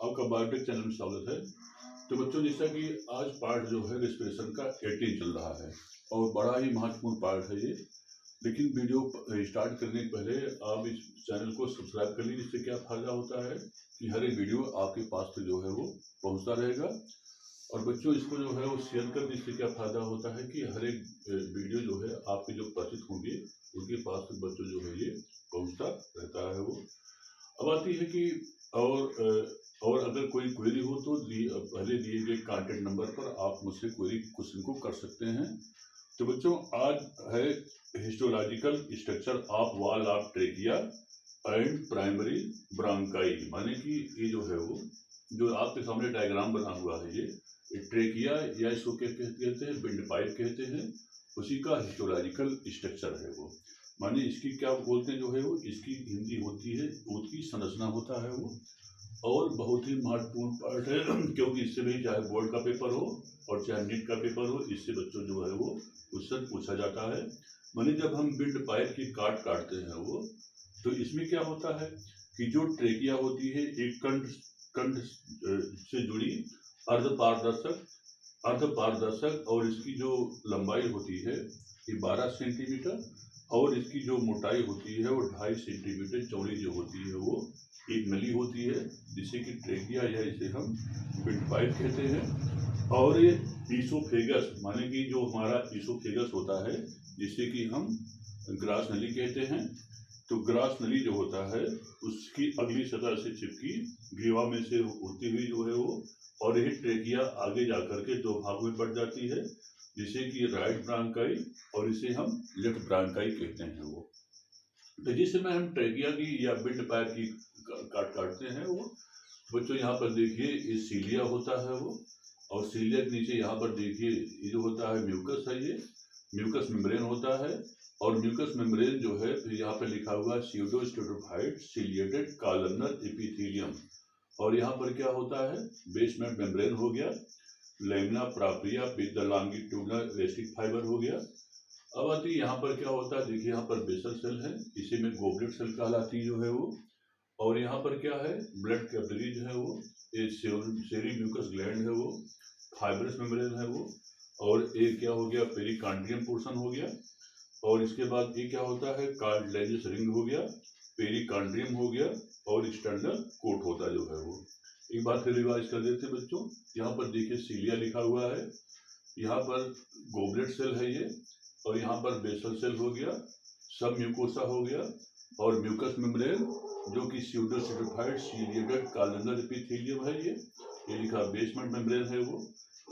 आपका biotech channel में स्वागत है। तो बच्चों, जैसा कि आज पार्ट जो है रेस्पिरेशन का 18 चल रहा है और बड़ा ही महत्वपूर्ण पार्ट है ये। लेकिन वीडियो स्टार्ट करने से पहले आप इस चैनल को सब्सक्राइब कर लीजिए। इससे क्या फ़ायदा होता है कि हर एक वीडियो आपके पास तक जो है वो पहुंचता रहेगा। और बच्चों, इसको जो है वो शेयर कर दीजिए। इससे क्या फ़ायदा होता है कि हर एक वीडियो जो है आपके जो परिचित होंगे उनके पास तक बच्चों जो है ये पहुँचता रहता है वो। अब आती है कि और अगर कोई क्वेरी हो तो पहले दिए गए कांटेक्ट नंबर पर आप मुझसे क्वेरी क्वेश्चन को कर सकते हैं। तो बच्चों, आज है histological structure of wall of trachea and primary bronchi. माने कि ये जो है वो जो आपके सामने डायग्राम बना हुआ है ये ट्रेकिया या इसको क्या कहते हैं, विंड पाइप कहते हैं, उसी का हिस्टोलॉजिकल स्ट्रक्चर है वो। माने इसकी क्या बोलते हैं जो है वो, इसकी हिंदी होती है उसकी संरचना होता है वो। और बहुत ही महत्वपूर्ण पार्ट है क्योंकि इससे भी चाहे बोर्ड का पेपर हो और चाहे नीट का पेपर हो, इससे बच्चों जो है वो क्वेश्चन पूछा जाता है। माने जब हम विंड पाइप की काटते हैं वो, तो इसमें क्या होता है कि जो ट्रेकिया होती है एक कंठ से जुड़ी अर्ध पारदर्शक और इसकी जो लंबाई होती है ये 12 सेंटीमीटर और इसकी जो मोटाई होती है वो 2.5 सेंटीमीटर चौड़ी जो होती है वो एक नली होती है जिसे कि ट्रेकिया या इसे हम विंड पाइप कहते हैं। और ये ईसोफेगस माने कि जो हमारा ईसोफेगस होता है जिसे कि हम ग्रास नली कहते हैं। तो ग्रास नली जो होता है उसकी अगली सतह से चिपकी ग्रीवा में से होती हुई जो है वो, और ये ट्रेकिया आगे जाकर के दो भागों में बढ़ जाती है जिसे कि राइट ब्रांकाई और इसे हम लेफ्ट ब्रांकाई कहते हैं वो। तो जिस समय हम ट्रेकिया की या विंड पाइप की काटते हैं वो, बच्चों यहाँ पर देखिए ये सीलिया होता है वो, और सीलिया के नीचे यहाँ पर देखिए ये जो होता है म्यूकस है, ये म्यूकस मेम्ब्रेन होता है। और म्यूकस मेम्ब्रेन जो है फिर यहाँ पर लिखा हुआ स्यूडोस्टेरोफाइट सिलिएटेड कॉलमनर एपिथेलियम। और यहाँ पर क्या होता है, बेसमेंट मेम्ब्रेन हो गया, lamina propria with the longitudinal elastic fibre हो गया। अब आती है यहाँ पर क्या होता है, देखिए यहाँ पर बेसल सेल है, इसी में गोबलेट सेल कहलाती जो है वो। और यहाँ पर क्या है, ब्लड कैपिलरी जो है वो, ये सेरी म्यूकस ग्लैंड है वो, फाइब्रस मेम्ब्रेन है वो। और ये क्या हो गया, पेरिकार्डियम पोर्शन हो गया। और इसके बाद ये क्या होता है, कार्टिलेजियस रिंग हो गया, पेरिकार्डियम हो गया, और एक्सटर्नल कोट होता जो है वो। एक बार फिर रिवाइज कर देते हैं बच्चों। यहाँ पर देखिए सीलिया लिखा हुआ है, यहाँ पर गोबलेट सेल है ये, और यहाँ पर बेसल सेल हो गया, सब म्यूकोसा हो गया, और म्यूकस मेम्ब्रेन जो कि स्यूडोस्टेरोफाइट सिलिएटेड कॉलमनर एपिथेलियम है ये लिखा, बेसमेंट मेम्ब्रेन है वो,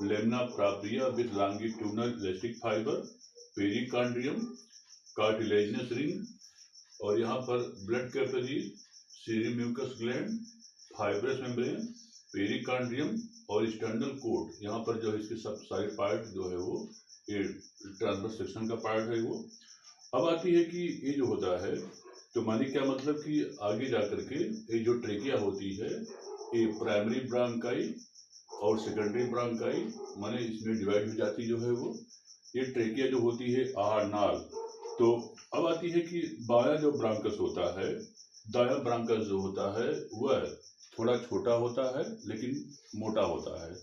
lamina propria with longitudinal elastic fibre, pericardium, cartilaginous ring, और यहाँ पर blood capillary, seromucous gland, fibrous membrane, pericardium और एक्सटर्नल कोट। यहाँ पर जो है इसके सब सारे पार्ट जो है वो ये ट्रांसवर्स सेक्शन का पार्ट है वो। अब आती है कि ये जो होता है, तो माने क्या मतलब कि आगे जाकर के ये जो ट्रेकिया होती है ये प्राइमरी ब्रांकाई और सेकेंडरी ब्रांकाई माने इसमें डिवाइड हो जाती जो है वो। ये ट्रेकिया जो होती है आहार नाल। तो अब आती है कि बायां जो ब्रांकस होता है, दायां ब्रांकस जो होता है वह थोड़ा छोटा होता है लेकिन मोटा होता है,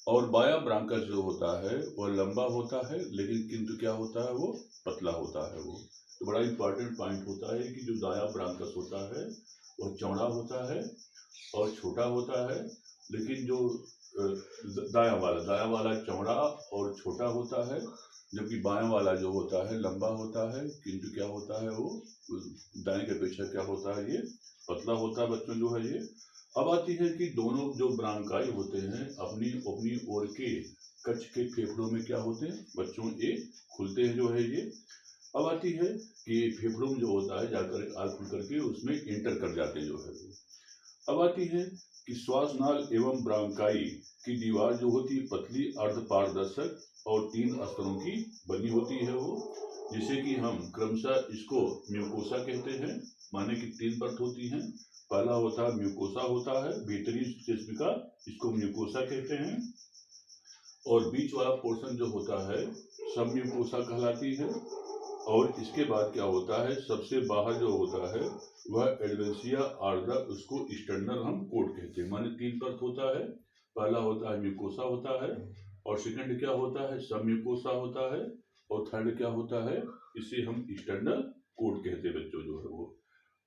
और बायां ब्रांकस जो होता है वह लंबा होता है लेकिन किंतु क्या होता है वो पतला होता है वो। तो बड़ा इंपॉर्टेंट पॉइंट होता है कि जो दायां ब्रांकस होता है वह चौड़ा होता है और छोटा होता है, लेकिन जो दायां वाला चौड़ा और छोटा होता है, जबकि बायां वाला जो होता है लंबा होता है किंतु क्या होता है वो दाएं के अपेक्षा क्या होता है ये पतला होता है बच्चों जो है ये। अब आती है कि दोनों जो ब्रांकाई होते हैं अपनी अपनी ओर के कच्छ के फेफड़ों में क्या होते हैं बच्चों, ये खुलते हैं जो है ये। अब आती है कि फेफड़ों में जो होता है जाकर आग खुल करके उसमें इंटर कर जाते जो है वो। अब आती है कि श्वासनाल एवं ब्रांकाई की दीवार जो होती है पतली अर्धपारदर्शक और 3 स्तरों की बनी होती है वो, जिसे कि हम क्रमशः इसको म्यूकोसा कहते हैं। माने कि 3 परत होती हैं। पहला होता है म्यूकोसा होता है, भीतरी चेस्टिका, इसको म्यूकोसा कहते हैं। और बीच वाला पोर्शन जो होता है सब म्यूकोसा कहलाती है। और इसके बाद क्या होता है, सबसे बाहर जो होता है वह एडवेंसिया आर्दा, उसको एक्सटर्नल हम कोट कहते हैं। माने 3 परत होता है, पहला होता है म्यूकोसा होता है, और सेकंड क्या होता है, सब म्यूकोसा होता है, और थर्ड क्या होता है, इसे हम एक्सटर्नल कोट कहते हैं बच्चों जो है वो।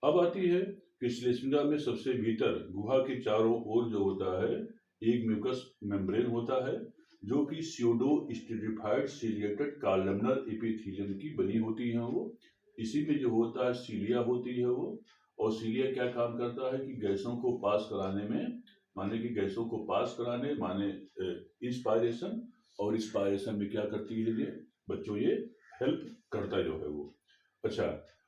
अब आती है कि श्लेष्मिका में सबसे भीतर गुहा के चारों ओर जो होता है एक म्यूकस मेम्ब्रेन होता है, जो कि pseudo esterified ciliated columnar epithelium की बनी होती है वो। इसी में जो होता है सीलिया होती है वो, और सीलिया क्या काम करता है कि गैसों को पास कराने में, माने कि गैसों को पास कराने माने इंस्पायरेशन, और इंस्पायरेशन में क्या करती है ये बच्चों, ये हेल्प करता जो है वो। अच्छा,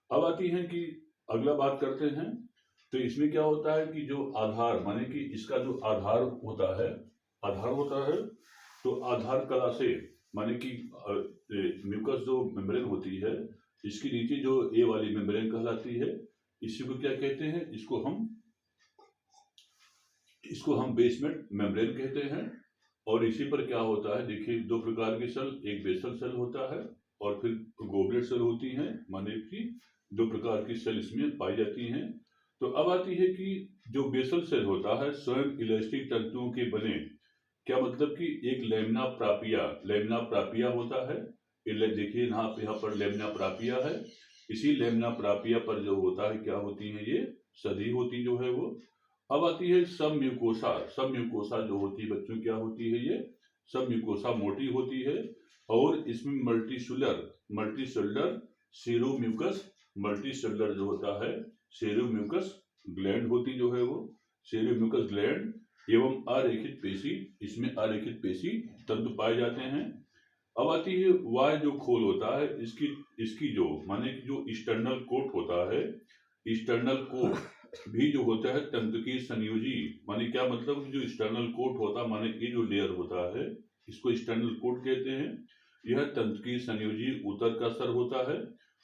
अब आती है कि अगला बात करते हैं, तो इसमें क्या होता है कि जो आधार, माने कि इसका जो आधार होता है, तो आधार कला से, माने कि म्यूकस जो मेम्ब्रेन होती है, इसके नीचे जो ए वाली मेम्ब्रेन कहलाती है, इसी को क्या कहते हैं, इसको हम बेसमेंट मेम्ब्रेन कहते हैं। और इसी पर क्या होता है, देखिए 2 प्रकार के सेल, एक बेसल सेल होता है और फिर गोबलेट सेल होती है, माने कि 2 प्रकार की सेल इसमें पाई जाती हैं। तो अब आती है कि जो बेसल सेल होता है स्वयं इलास्टिक तंतुओं के बने, क्या मतलब कि एक लेमिना प्रापिया होता है। देखिए यहाँ पर लेमिना प्रापिया है, इसी लेमिना प्रापिया पर जो होता है क्या होती है, ये सदी होती जो है वो। अब आती है सब म्यूकोसा जो होती है बच्चों, क्या होती है ये सब म्यूकोसा मोटी होती है, और इसमें मल्टीसेलुलर सेरोम्यूकस जो होता है सेरोम्यूकस ग्लैंड होती जो है वो, सेरोम्यूकस ग्लैंड एवं अरेखित पेशी, इसमें अरेखित पेशी तंतु पाए जाते हैं। अब आती है वाय जो खोल होता है, इसकी जो माने कि जो एक्सटर्नल कोट होता है, एक्सटर्नल कोट भी जो होता है तंतु की संयोजी, माने क्या मतलब, जो एक्सटर्नल कोट होता है माने ये जो लेयर होता है इसको एक्सटर्नल कोट कहते हैं। यह तंतु की संयोजी उत्तर का स्तर होता है,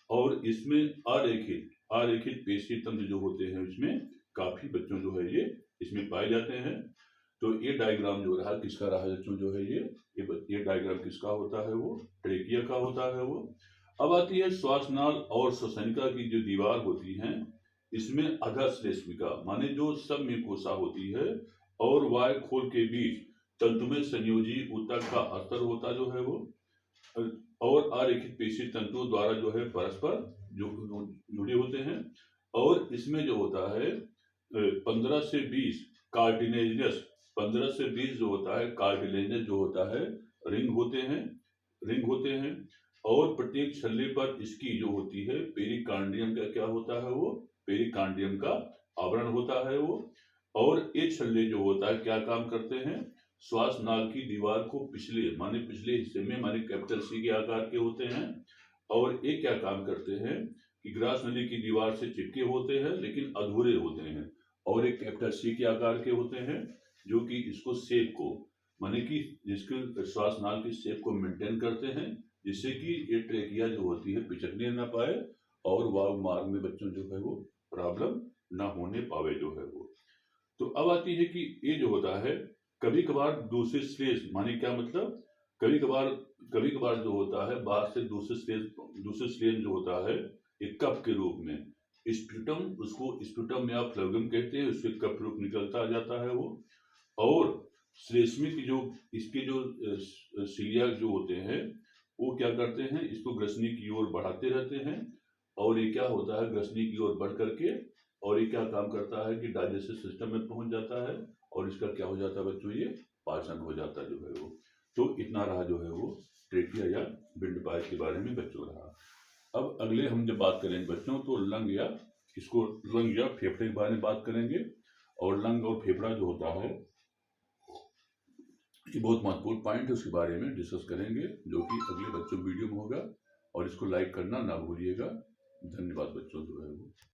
और इसमें अरेखित पेशी तंत्र जो होते हैं इसमें काफी बच्चों जो है ये इसमें पाए जाते हैं। तो ये डायग्राम जो रहा किसका रहा बच्चों जो है ये डायग्राम किसका होता है, वो ट्रेकिया का होता है वो। अब आती है श्वासनाल और श्वसनिका की जो दीवार होती है, इसमें अधश्लेष्मिका माने जो सब म्यूकोसा होती है और वाय खोल के बीच तंतु में संयोजी ऊतक का अस्तर होता जो है वो, और अरेखित पेशी तंतुओं द्वारा जो है परस्पर जो जुड़े होते हैं। और इसमें जो होता है 15 से 20 कार्टिलेजिनस 15 से 20 जो होता है कार्टिलेजिनस जो होता है रिंग होते हैं, और प्रत्येक छल्ले पर इसकी जो होती है पेरिकार्डियम का क्या होता है, वो पेरिकार्डियम का आवरण होता है वो। और ये छल्ले जो होता है क्या काम करते हैं, श्वास नाल की दीवार को पिछले हिस्से में माने कैपिटल सी के आकार के होते हैं, और ये क्या काम करते हैं कि ग्रास नली की दीवार से चिपके होते हैं लेकिन अधूरे होते हैं, और एक कैपिटल सी के आकार के होते हैं, जो कि इसको शेप को माने कि जिसके श्वास नाल की शेप को मेंटेन करते हैं, जिससे कि ये ट्रेकिया जो होती है पिचकने ना पाए और वायु मार्ग में बच्चों जो है वो प्रॉब्लम ना होने पावे जो है वो। तो अब आती है कि ये जो होता है कभी कभार दूसरे श्लेष, माने क्या मतलब, कभी कभार जो होता है बाहर से दूसरे श्लेष जो होता है एक कप के रूप में स्प्यूटम, उसको स्प्यूटम या फ्लोएम कहते हैं, उसके कप रूप निकलता जाता है वो। और श्लेष्मी की जो इसके जो सिलिया जो होते हैं वो क्या करते हैं, इसको ग्रसनी की ओर बढ़ाते रहते हैं, और ये क्या होता है ग्रसनी की ओर बढ़ करके, और ये क्या काम करता है कि डाइजेस्टिव सिस्टम में पहुंच जाता है, और इसका क्या हो जाता है बच्चों, ये पाचन हो जाता है जो है वो। तो इतना रहा जो है वो ट्रेकिया या विंडपाइप के बारे में बच्चों रहा। अब अगले हम जब बात करेंगे बच्चों तो लंग या फेफड़े के बारे में बात करेंगे, और लंग और फेफड़ा जो होता है ये बहुत महत्वपूर्ण पॉइंट है, उसके बारे में डिस्कस करेंगे जो कि अगले बच्चों वीडियो में होगा, और इसको लाइक करना ना भूलिएगा। धन्यवाद बच्चों जो है वो।